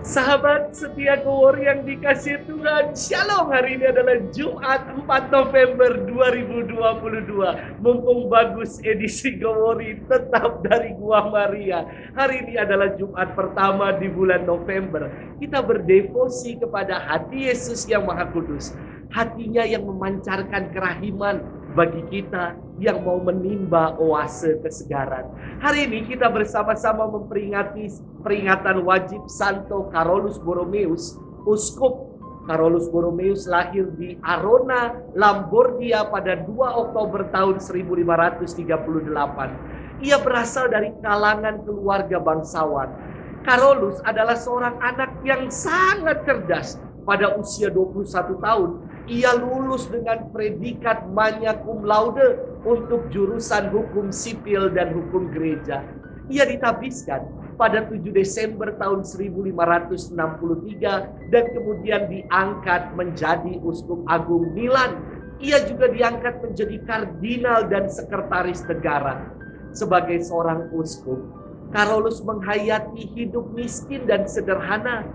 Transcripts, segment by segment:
Sahabat setia Gowori yang dikasih Tuhan, Shalom. Hari ini adalah Jumat 4 November 2022. Mumpung bagus edisi Gowori tetap dari Gua Maria. Hari ini adalah Jumat pertama di bulan November. Kita berdevosi kepada hati Yesus yang Maha Kudus. Hatinya yang memancarkan kerahiman bagi kita yang mau menimba oase kesegaran. Hari ini kita bersama-sama memperingati peringatan wajib Santo Carolus Borromeus. Uskup Carolus Borromeus lahir di Arona, Lambordia pada 2 Oktober tahun 1538. Ia berasal dari kalangan keluarga bangsawan. Carolus adalah seorang anak yang sangat cerdas. Pada usia 21 tahun, ia lulus dengan predikat magna cum laude untuk jurusan hukum sipil dan hukum gereja. Ia ditabiskan pada 7 Desember tahun 1563 dan kemudian diangkat menjadi Uskup Agung Milan. Ia juga diangkat menjadi kardinal dan sekretaris negara. Sebagai seorang uskup, Carolus menghayati hidup miskin dan sederhana.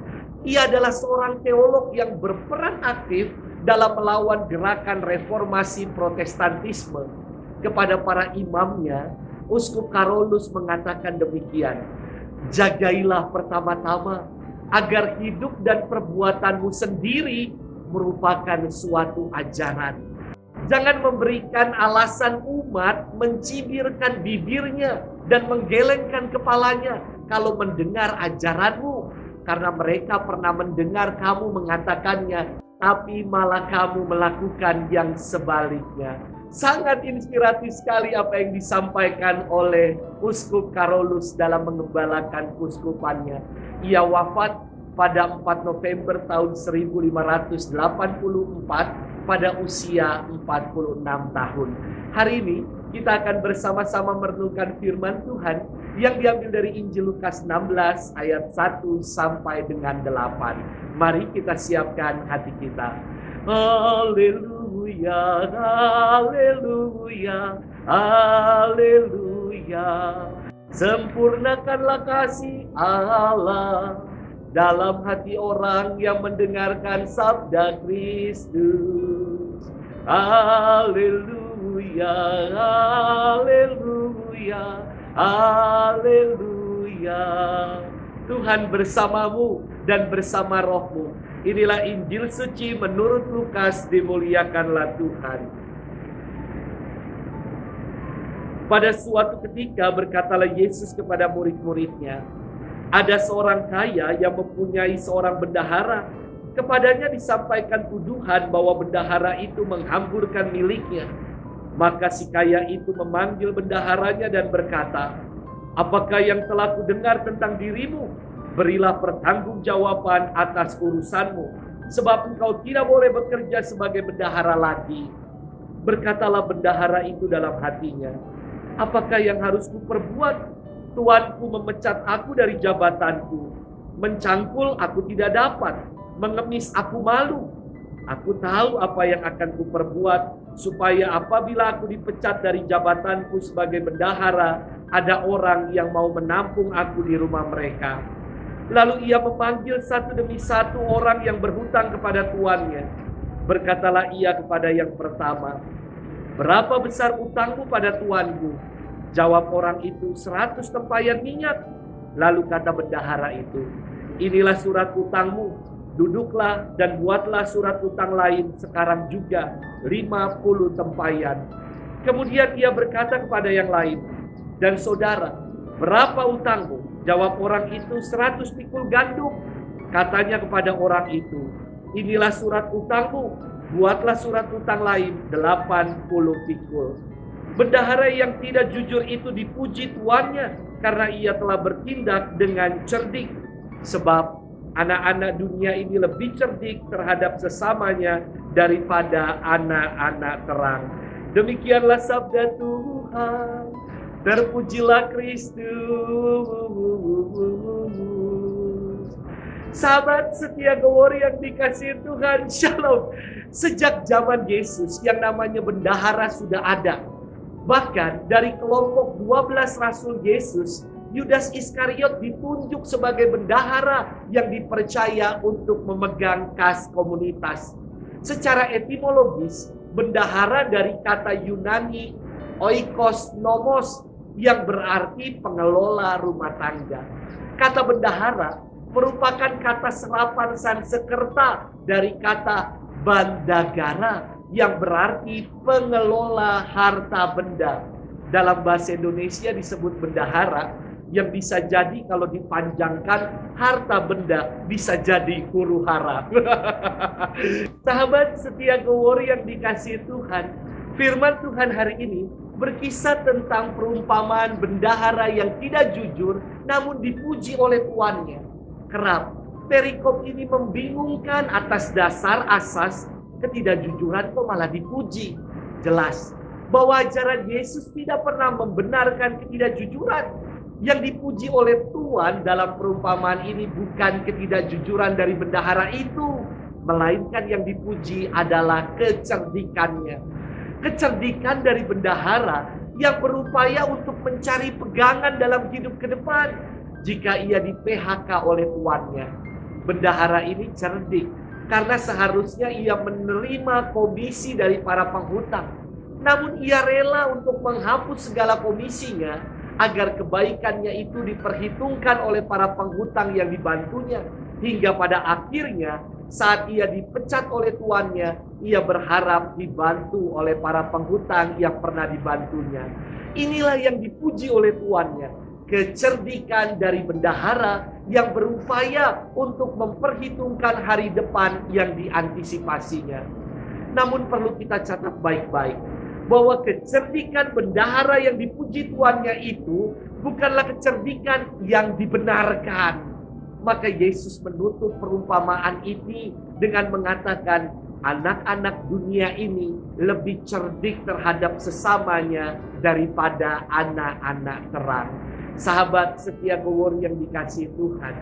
Ia adalah seorang teolog yang berperan aktif dalam melawan gerakan reformasi Protestantisme. Kepada para imamnya, Uskup Carolus mengatakan demikian: jagailah pertama-tama agar hidup dan perbuatanmu sendiri merupakan suatu ajaran. Jangan memberikan alasan umat mencibirkan bibirnya dan menggelengkan kepalanya kalau mendengar ajaranmu, karena mereka pernah mendengar kamu mengatakannya, tapi malah kamu melakukan yang sebaliknya. Sangat inspiratif sekali apa yang disampaikan oleh Uskup Carolus dalam mengembalakan keuskupannya. Ia wafat pada 4 November tahun 1584 pada usia 46 tahun. Hari ini kita akan bersama-sama merenungkan firman Tuhan yang diambil dari Injil Lukas 16 ayat 1 sampai dengan 8. Mari kita siapkan hati kita. Haleluya, haleluya, haleluya. Sempurnakanlah kasih Allah dalam hati orang yang mendengarkan sabda Kristus. Haleluya, haleluya, haleluya. Tuhan bersamamu dan bersama rohmu. Inilah Injil suci menurut Lukas. Dimuliakanlah Tuhan. Pada suatu ketika berkatalah Yesus kepada murid-muridnya, ada seorang kaya yang mempunyai seorang bendahara. Kepadanya disampaikan tuduhan bahwa bendahara itu menghamburkan miliknya. Maka si kaya itu memanggil bendaharanya dan berkata, apakah yang telah kudengar tentang dirimu? Berilah pertanggungjawaban atas urusanmu, sebab engkau tidak boleh bekerja sebagai bendahara lagi. Berkatalah bendahara itu dalam hatinya, apakah yang harus kuperbuat? Tuanku memecat aku dari jabatanku, mencangkul aku tidak dapat, mengemis aku malu. Aku tahu apa yang akan kuperbuat, supaya apabila aku dipecat dari jabatanku sebagai bendahara, ada orang yang mau menampung aku di rumah mereka. Lalu ia memanggil satu demi satu orang yang berhutang kepada tuannya. Berkatalah ia kepada yang pertama, berapa besar utangmu pada tuanku? Jawab orang itu, 100 tempayan minyak. Lalu kata bendahara itu, inilah surat utangmu. Duduklah dan buatlah surat utang lain sekarang juga, 50 tempayan. Kemudian ia berkata kepada yang lain, dan saudara, berapa utangmu? Jawab orang itu, 100 pikul gandum. Katanya kepada orang itu, inilah surat utangmu. Buatlah surat utang lain, 80 pikul. Bendahara yang tidak jujur itu dipuji tuannya karena ia telah bertindak dengan cerdik. Sebab anak-anak dunia ini lebih cerdik terhadap sesamanya daripada anak-anak terang. Demikianlah sabda Tuhan. Terpujilah Kristus. Sahabat setia Gowori yang dikasihi Tuhan, Shalom. Sejak zaman Yesus yang namanya bendahara sudah ada. Bahkan dari kelompok 12 Rasul Yesus Yudas Iskariot ditunjuk sebagai bendahara yang dipercaya untuk memegang kas komunitas. Secara etimologis, bendahara dari kata Yunani oikos nomos yang berarti pengelola rumah tangga. Kata bendahara merupakan kata serapan Sanskerta dari kata bandagara yang berarti pengelola harta benda. Dalam bahasa Indonesia disebut bendahara, yang bisa jadi kalau dipanjangkan harta benda bisa jadi huru hara. Sahabat setia Gowori yang dikasihi Tuhan, firman Tuhan hari ini berkisah tentang perumpamaan bendahara yang tidak jujur namun dipuji oleh tuannya. Kerap perikop ini membingungkan atas dasar asas ketidakjujuran kok malah dipuji. Jelas bahwa ajaran Yesus tidak pernah membenarkan ketidakjujuran. Yang dipuji oleh Tuhan dalam perumpamaan ini bukan ketidakjujuran dari bendahara itu, melainkan yang dipuji adalah kecerdikannya. Kecerdikan dari bendahara yang berupaya untuk mencari pegangan dalam hidup ke depan jika ia di-PHK oleh tuannya. Bendahara ini cerdik karena seharusnya ia menerima komisi dari para penghutang. Namun ia rela untuk menghapus segala komisinya agar kebaikannya itu diperhitungkan oleh para penghutang yang dibantunya. Hingga pada akhirnya saat ia dipecat oleh tuannya, ia berharap dibantu oleh para penghutang yang pernah dibantunya. Inilah yang dipuji oleh tuannya. Kecerdikan dari bendahara yang berupaya untuk memperhitungkan hari depan yang diantisipasinya. Namun perlu kita catat baik-baik bahwa kecerdikan bendahara yang dipuji tuannya itu bukanlah kecerdikan yang dibenarkan. Maka Yesus menutup perumpamaan ini dengan mengatakan anak-anak dunia ini lebih cerdik terhadap sesamanya daripada anak-anak terang. Sahabat setia Gowori yang dikasihi Tuhan,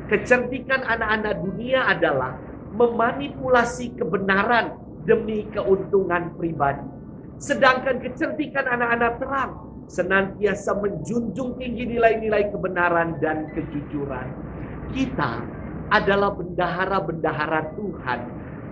kecerdikan anak-anak dunia adalah memanipulasi kebenaran demi keuntungan pribadi. Sedangkan kecerdikan anak-anak terang senantiasa menjunjung tinggi nilai-nilai kebenaran dan kejujuran. Kita adalah bendahara-bendahara Tuhan,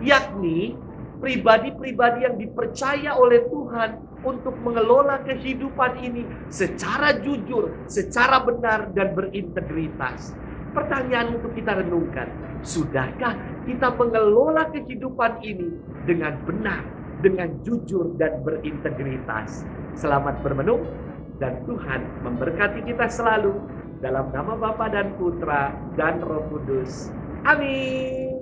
yakni pribadi-pribadi yang dipercaya oleh Tuhan untuk mengelola kehidupan ini secara jujur, secara benar dan berintegritas. Pertanyaan untuk kita renungkan, sudahkah kita mengelola kehidupan ini dengan benar, dengan jujur dan berintegritas? Selamat bermenung dan Tuhan memberkati kita selalu dalam nama Bapa dan Putra dan Roh Kudus. Amin.